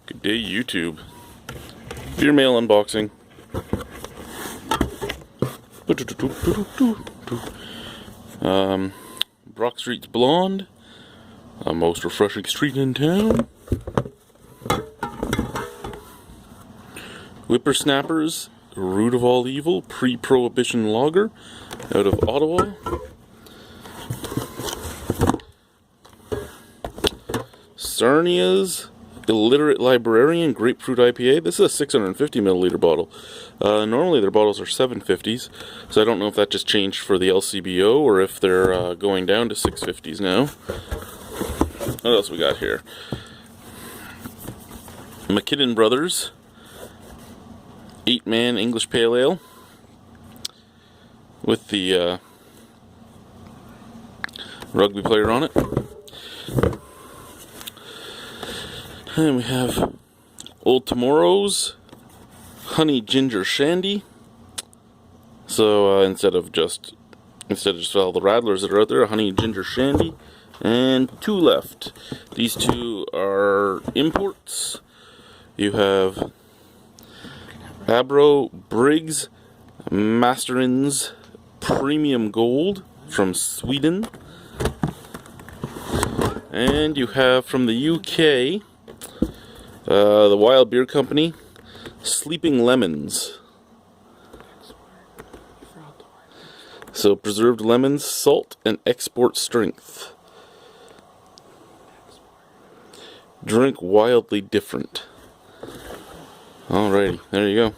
Good day, YouTube. Beer mail unboxing. Brock Street's Blonde. A most refreshing street in town. Whippersnappers, Root of All Evil, Pre-Prohibition Lager, out of Ottawa. Sarnia's Illiterate Librarian Grapefruit IPA. This is a 650 milliliter bottle. Normally their bottles are 750s, so I don't know if that just changed for the LCBO or if they're going down to 650s now. What else we got here? McKinnon Brothers 8-man English Pale Ale with the rugby player on it. And we have Old Tomorrow's Honey Ginger Shandy. So instead of just all the Rattlers that are out there, a Honey Ginger Shandy. And two left. These two are imports. You have Abro Briggs Masterins Premium Gold from Sweden. And you have from the UK the Wild Beer Company Sleeping Lemons. So preserved lemons, salt, and export strength. Drink wildly different. Alrighty, there you go.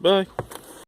Bye.